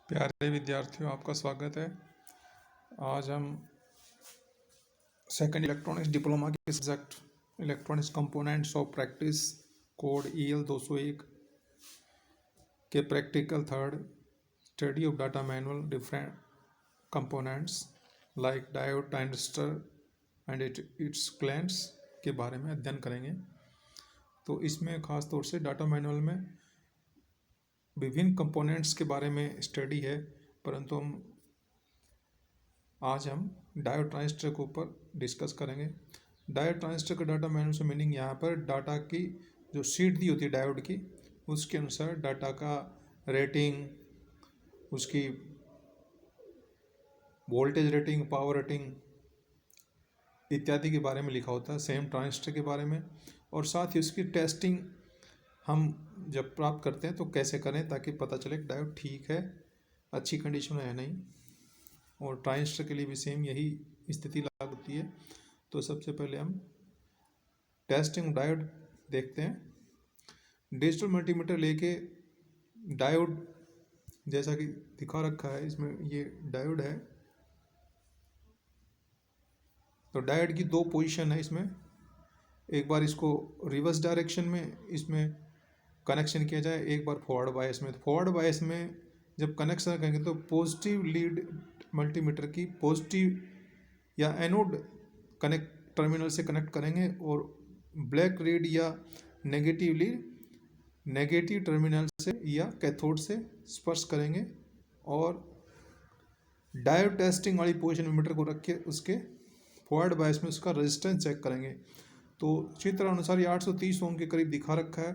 प्यारे विद्यार्थियों, आपका स्वागत है। आज हम सेकंड इलेक्ट्रॉनिक्स डिप्लोमा के subject electronics components of practice code EL 201 के practical third study of data manual different components like diode, transistor and its clients के बारे में अध्ययन करेंगे। तो इसमें ख़ास तौर से डाटा मैनुअल में विभिन्न कंपोनेंट्स के बारे में स्टडी है, परंतु आज हम डायोड ट्रांजिस्टर के ऊपर डिस्कस करेंगे। डायोड ट्रांजिस्टर का डाटा मैनुअल से मीनिंग यहाँ पर डाटा की जो शीट दी होती है डायोड की, उसके अनुसार डाटा का रेटिंग, उसकी वोल्टेज रेटिंग, पावर रेटिंग इत्यादि के बारे में लिखा होता है, सेम ट्रांजिस्टर के बारे में। और साथ ही उसकी टेस्टिंग हम जब प्राप्त करते हैं तो कैसे करें ताकि पता चले कि डायोड ठीक है, अच्छी कंडीशन में है नहीं। और ट्रांजिस्टर के लिए भी सेम यही स्थिति लागू होती है। तो सबसे पहले हम टेस्टिंग डायोड देखते हैं। डिजिटल मल्टीमीटर लेके डायोड जैसा कि दिखा रखा है, इसमें ये डायोड है। तो डायोड की दो पोजीशन है इसमें। एक बार इसको रिवर्स डायरेक्शन में इसमें कनेक्शन किया जाए, एक बार फॉरवर्ड बायस में। तो फॉरवर्ड बायस में जब कनेक्शन करेंगे तो पॉजिटिव लीड मल्टीमीटर की पॉजिटिव या एनोड कनेक्ट टर्मिनल से कनेक्ट करेंगे और ब्लैक लीड या नेगेटिव लीड नेगेटिव टर्मिनल से या कैथोड से स्पर्श करेंगे। और डायोड टेस्टिंग वाली पोजीशन में मीटर को रख के उसके फॉरवर्ड बायस में उसका रेजिस्टेंस चेक करेंगे। तो चित्र अनुसार ये 830 ओम के करीब दिखा रखा है,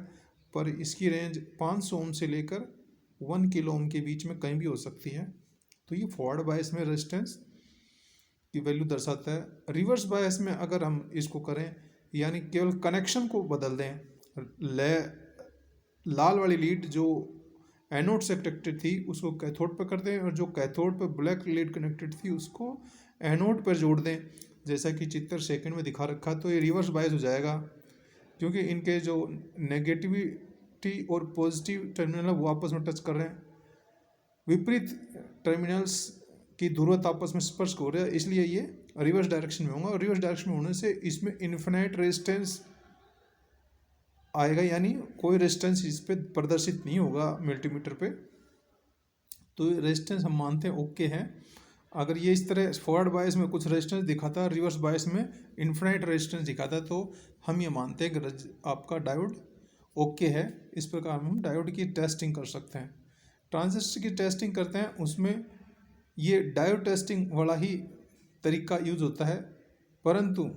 पर इसकी रेंज 500 ओम से लेकर 1 किलो ओम के बीच में कहीं भी हो सकती है। तो ये फॉरवर्ड बायस में रेजिस्टेंस की वैल्यू दर्शाता है। रिवर्स बायस में अगर हम इसको करें, यानी केवल कनेक्शन को बदल दें, लाल वाली लीड जो एनोड से कनेक्टेड थी उसको कैथोड पर कर दें, और जो कैथोड पर ब्लैक लीड कनेक्टेड थी उसको एनोड पर जोड़ दें, जैसा कि चित्र सेकंड में दिखा रखा। तो ये रिवर्स बायस हो जाएगा, क्योंकि इनके जो नेगेटिविटी और पॉजिटिव टर्मिनल है वो आपस में टच कर रहे हैं, विपरीत टर्मिनल्स की ध्रुवता आपस में स्पर्श हो रहा है, इसलिए ये रिवर्स डायरेक्शन में होगा। और रिवर्स डायरेक्शन में होने से इसमें इन्फिनाइट रेजिस्टेंस आएगा, यानी कोई रेजिस्टेंस इस पर प्रदर्शित नहीं होगा मल्टीमीटर पे। तो रेजिस्टेंस हम मानते हैं ओके है। अगर ये इस तरह फॉरवर्ड बायस में कुछ रेजिस्टेंस दिखाता है, रिवर्स बायस में इन्फिनाइट रेजिस्टेंस दिखाता है, तो हम ये मानते हैं कि आपका डायोड ओके है। इस प्रकार हम डायोड की टेस्टिंग कर सकते हैं। ट्रांजिस्टर की टेस्टिंग करते हैं, उसमें ये डायोड टेस्टिंग वाला ही तरीका यूज होता है, परंतु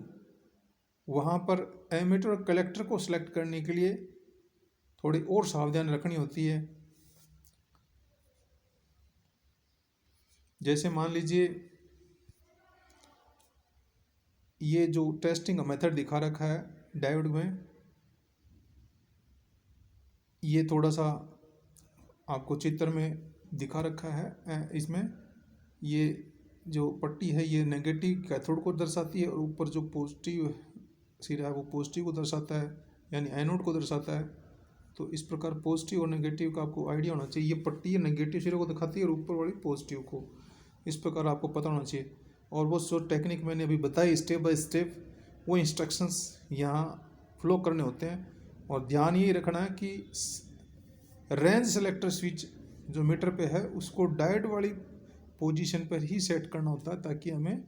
वहाँ पर एमीटर और कलेक्टर को सिलेक्ट करने के लिए थोड़ी और सावधानी रखनी होती है। जैसे मान लीजिए ये जो टेस्टिंग का मेथड दिखा रखा है डायोड में, ये थोड़ा सा आपको चित्र में दिखा रखा है। इसमें ये जो पट्टी है ये नेगेटिव कैथोड को दर्शाती है, और ऊपर जो पॉजिटिव सिरा है वो पॉजिटिव को दर्शाता है, यानी एनोड को दर्शाता है। तो इस प्रकार पॉजिटिव और नेगेटिव का आपको आइडिया होना चाहिए। ये पट्टी नेगेटिव सिरे को दिखाती है और ऊपर वाली पॉजिटिव को, इस प्रकार आपको पता होना चाहिए। और वो जो टेक्निक मैंने अभी बताई स्टेप बाय स्टेप, वो इंस्ट्रक्शंस यहाँ फ्लो करने होते हैं। और ध्यान ये रखना है कि रेंज सेलेक्टर स्विच जो मीटर पे है उसको डायोड वाली पोजीशन पर ही सेट करना होता है, ताकि हमें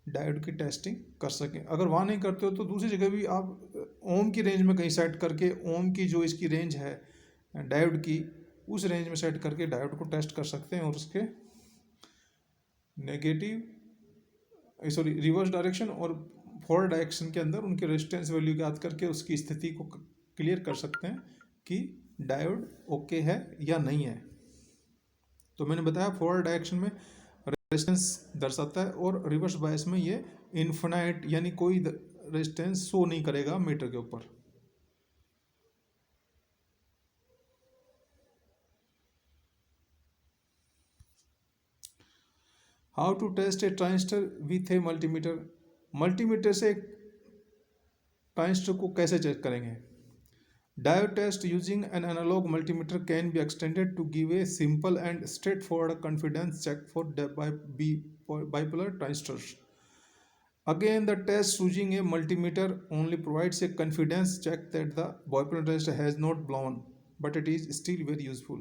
डायोड की टेस्टिंग कर सकें। अगर वहाँ नहीं करते हो तो दूसरी जगह भी आप ओम की रेंज में कहीं सेट करके, ओम की जो इसकी रेंज है डायोड की, उस रेंज में सेट करके डायोड को टेस्ट कर सकते हैं। और उसके रिवर्स डायरेक्शन और फॉरवर्ड डायरेक्शन के अंदर उनके रेजिस्टेंस वैल्यू याद करके उसकी स्थिति को क्लियर कर सकते हैं कि डायोड ओके है या नहीं है। तो मैंने बताया फॉरवर्ड डायरेक्शन में रेजिस्टेंस दर्शाता है, और रिवर्स बायस में ये इन्फिनाइट, यानी कोई रेजिस्टेंस शो नहीं करेगा मीटर के ऊपर। How to test a transistor with a multimeter. Multimeter से एक ट्रांजिस्टर को कैसे चेक करेंगे। Diode test using an analog multimeter can be extended to give a simple and straightforward confidence check for bipolar transistors. Again, the test using a multimeter only provides a confidence check that the bipolar transistor has not blown, but it is still very useful.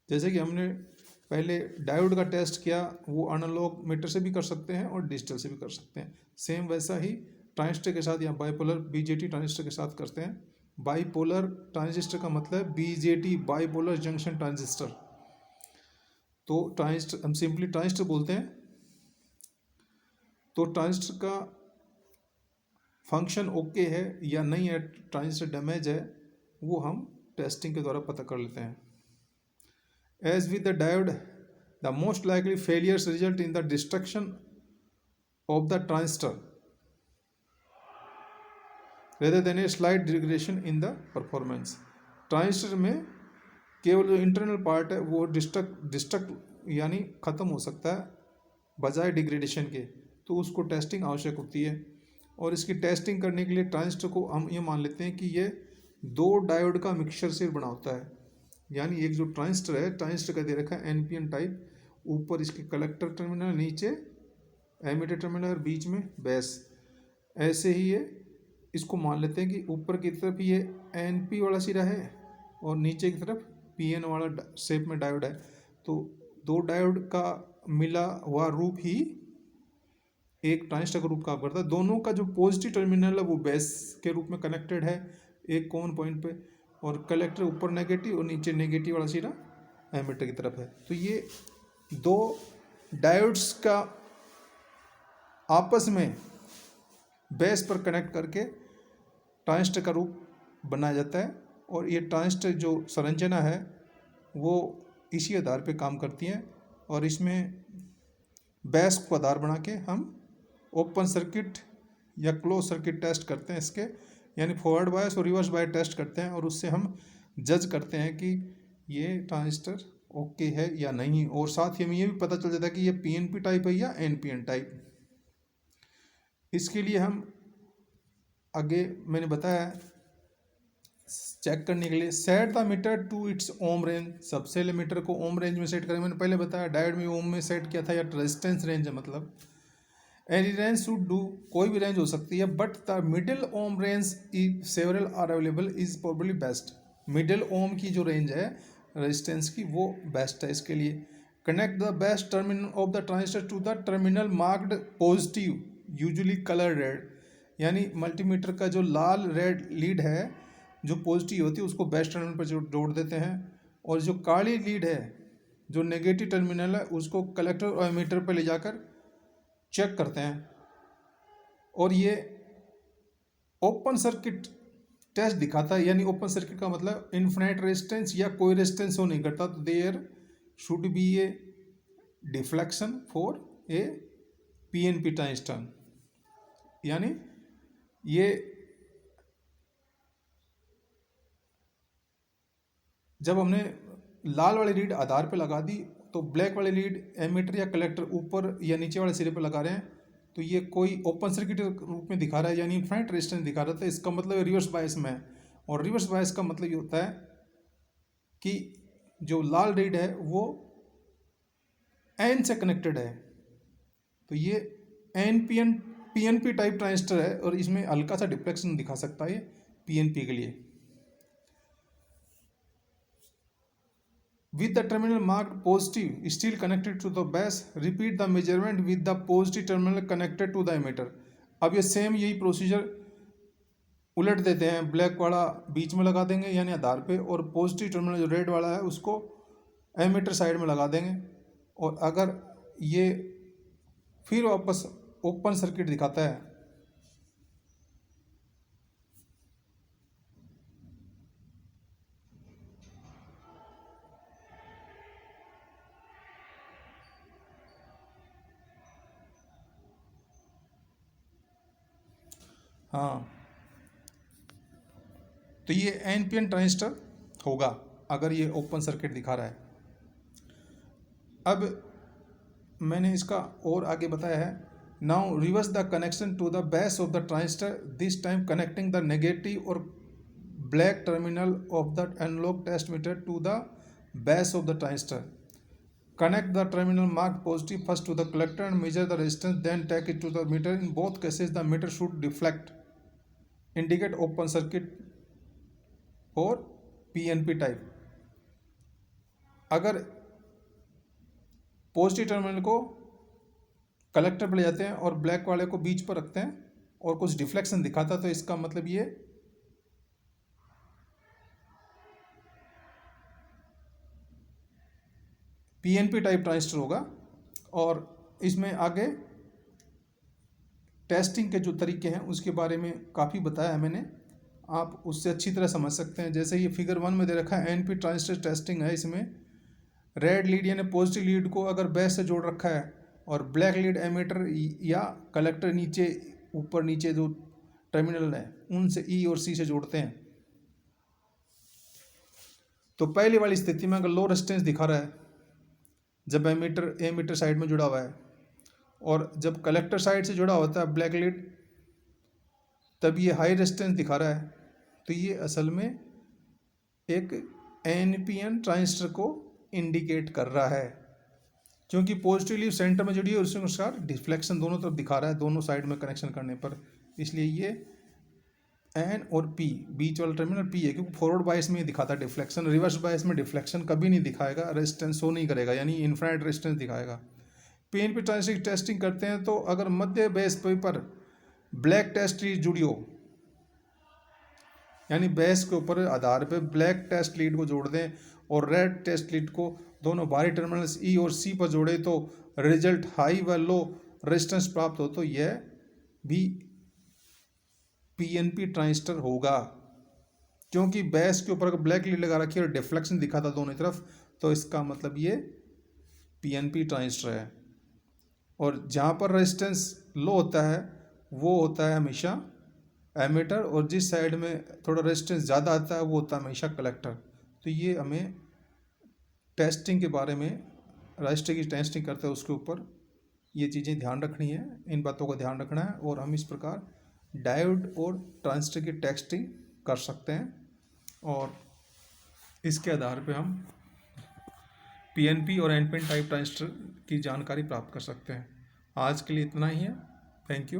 जैसे कि हमने पहले diode का test किया, वो analogue metre से भी कर सकते हैं और डिजिटल से भी कर सकते हैं। सेम वैसा ही ट्रांजिस्टर के साथ या बाइपोलर बीजेटी ट्रांजिस्टर के साथ करते हैं। बाइपोलर ट्रांजिस्टर का मतलब बीजेटी, बाइपोलर जंक्शन ट्रांजिस्टर। तो ट्रांजिस्टर हम सिंपली ट्रांजिस्टर बोलते हैं। तो ट्रांजिस्टर का फंक्शन ओके है या नहीं है, ट्रांजिस्टर डैमेज है, वो हम टेस्टिंग के द्वारा पता कर लेते हैं। As with the diode, the most likely failures result in the destruction of the transistor rather than a slight degradation in the performance. Transistor में केवल जो इंटरनल पार्ट है वो डिस्ट्रक्ट यानी ख़त्म हो सकता है बजाय डिग्रेडेशन के, तो उसको टेस्टिंग आवश्यक होती है। और इसकी टेस्टिंग करने के लिए ट्रांजिस्टर को हम ये मान लेते हैं कि ये दो डायोड का मिक्सचर से बना होता है। यानी एक जो ट्रांजिस्टर है, ट्रांजिस्टर का दे रखा है एनपीएन टाइप, ऊपर इसके कलेक्टर टर्मिनल, नीचे एमिटर टर्मिनल और बीच में बेस। ऐसे ही ये इसको मान लेते हैं कि ऊपर की तरफ ये एनपी वाला सिरा है और नीचे की तरफ पीएन वाला शेप में डायोड है। तो दो डायोड का मिला हुआ रूप ही एक ट्रांजिस्टर का रूप काम करता है। दोनों का जो पॉजिटिव टर्मिनल है वो बेस के रूप में कनेक्टेड है एक कॉमन पॉइंट पे, और कलेक्टर ऊपर नेगेटिव और नीचे नेगेटिव वाला सिरा एमिटर की तरफ है। तो ये दो डायोड्स का आपस में बेस पर कनेक्ट करके ट्रांजिस्टर का रूप बनाया जाता है। और ये ट्रांजिस्टर जो संरचना है वो इसी आधार पे काम करती है। और इसमें बेस को आधार बना के हम ओपन सर्किट या क्लोज सर्किट टेस्ट करते हैं इसके, यानी फॉरवर्ड बायस और रिवर्स बायस टेस्ट करते हैं, और उससे हम जज करते हैं कि ये ट्रांजिस्टर ओके है या नहीं। और साथ ही हमें ये भी पता चल जाता है कि ये पीएनपी टाइप है या एनपीएन टाइप। इसके लिए हम आगे मैंने बताया चेक करने के लिए set the meter to its ohm range. सबसे पहले मीटर को ओम रेंज में सेट करें। मैंने पहले बताया डायोड में ओम में सेट किया था, या रेजिस्टेंस रेंज है मतलब। एनी रेंज शुड डू, कोई भी रेंज हो सकती है, but the middle ohm range if several are available is probably best. Middle ohm की जो रेंज है रेजिस्टेंस की वो बेस्ट है इसके लिए। Connect the best terminal of the transistor to the terminal marked positive usually colour red. यानी multimeter का जो लाल रेड लीड है जो पॉजिटिव होती है उसको बेस्ट टर्मिनल पर जोड़ देते हैं, और जो काली लीड है जो नेगेटिव टर्मिनल है उसको कलेक्टर और एमीटर पर ले जाकर चेक करते हैं। और ये ओपन सर्किट टेस्ट दिखाता है। यानी ओपन सर्किट का मतलब इन्फिनिट रेजिस्टेंस या कोई रेजिस्टेंस हो नहीं करता, तो there should be a deflection for a PNP transistor. यानी ये जब हमने लाल वाली लीड आधार पे लगा दी तो ब्लैक वाली लीड एमीटर या कलेक्टर ऊपर या नीचे वाले सिरे पर लगा रहे हैं, तो ये कोई ओपन सर्किट रूप में दिखा रहा है, यानी इनफाइनाइट रेजिस्टेंस दिखा रहा था। इसका मतलब रिवर्स बायस में है। और रिवर्स बायस का मतलब ये होता है कि जो लाल लीड है वो एन से कनेक्टेड है। तो ये एनपीएन पीएनपी टाइप ट्रांजिस्टर है और इसमें हल्का सा डिफ्लेक्शन दिखा सकता है पीएनपी के लिए। With the terminal marked positive still connected to the base, repeat the measurement with the positive terminal connected to the emitter। अब ये सेम यही प्रोसीजर उलट देते हैं, ब्लैक वाला बीच में लगा देंगे यानी आधार पे, और पॉजिटिव टर्मिनल जो रेड वाला है उसको एमीटर साइड में लगा देंगे। और अगर ये फिर वापस ओपन सर्किट दिखाता है हाँ, तो ये एनपीएन ट्रांजिस्टर होगा अगर ये ओपन सर्किट दिखा रहा है। अब मैंने इसका और आगे बताया है, now reverse the connection to the base of the transistor, this time connecting the negative और black terminal of the analog test meter to the base of the transistor. Connect the terminal marked positive first to the collector and measure the resistance, then take it to the meter. In both cases, the meter should deflect. Indicate open circuit for PNP type. अगर positive terminal को collector पर ले जाते हैं और black वाले को बीच पर रखते हैं और कुछ डिफ्लेक्शन दिखाता, तो इसका मतलब ये पीएनपी टाइप ट्रांजिस्टर होगा। और इसमें आगे टेस्टिंग के जो तरीके हैं उसके बारे में काफ़ी बताया है मैंने, आप उससे अच्छी तरह समझ सकते हैं। जैसे ये फिगर 1 में दे रखा है एनपी ट्रांजिस्टर टेस्टिंग है। इसमें रेड लीड यानी पॉजिटिव लीड को अगर बेस से जोड़ रखा है और ब्लैक लीड एमीटर या कलेक्टर नीचे ऊपर नीचे जो टर्मिनल है उनसे ई और सी से जोड़ते हैं। तो पहले वाली स्थिति में अगर लो रेजिस्टेंस दिखा रहा है जब एमीटर साइड में जुड़ा हुआ है, और जब कलेक्टर साइड से जुड़ा होता है ब्लैक लीड तब ये हाई रेजिस्टेंस दिखा रहा है। तो ये असल में एक एनपीएन ट्रांजिस्टर को इंडिकेट कर रहा है, क्योंकि पॉजिटिव लीड सेंटर में जुड़ी है और उसके अनुसार डिफ्लेक्शन दोनों तरफ दिखा रहा है दोनों साइड में कनेक्शन करने पर। इसलिए ये एन और पी बीच वाला टर्मिनल पी है, क्योंकि फॉरवर्ड बायस में दिखाता है डिफ्लेक्शन, रिवर्स बायस में डिफ्लेक्शन कभी नहीं दिखाएगा, रेजिस्टेंस शो नहीं करेगा, यानी इनफाइनाइट रेजिस्टेंस दिखाएगा। पीएनपी ट्रांजिस्टर की टेस्टिंग करते हैं तो अगर मध्य बेस पर ब्लैक टेस्ट लीड जुड़ी हो, यानी बेस के ऊपर आधार पे ब्लैक टेस्ट लीड को जोड़ दें और रेड टेस्ट लीड को दोनों बाहरी टर्मिनल्स ई और सी पर जोड़े तो रिजल्ट हाई व लो रेजिस्टेंस प्राप्त हो, तो यह भी पीएनपी ट्रांजिस्टर होगा। क्योंकि बेस के ऊपर अगर ब्लैक लीड लगा रखी है और डिफ्लेक्शन दिखा था दोनों तरफ, तो इसका मतलब ये पीएनपी ट्रांजिस्टर है। और जहाँ पर रेजिस्टेंस लो होता है वो होता है हमेशा एमीटर, और जिस साइड में थोड़ा रेजिस्टेंस ज़्यादा आता है वो होता है हमेशा कलेक्टर। तो ये हमें टेस्टिंग के बारे में, रजिस्टर की टेस्टिंग करते हैं उसके ऊपर ये चीज़ें ध्यान रखनी है, इन बातों का ध्यान रखना है, और हम इस प्रकार डायोड और ट्रांजिस्टर की टेस्टिंग कर सकते हैं और इसके आधार पे हम पीएनपी और एनपीएन टाइप ट्रांजिस्टर की जानकारी प्राप्त कर सकते हैं। आज के लिए इतना ही है। Thank you.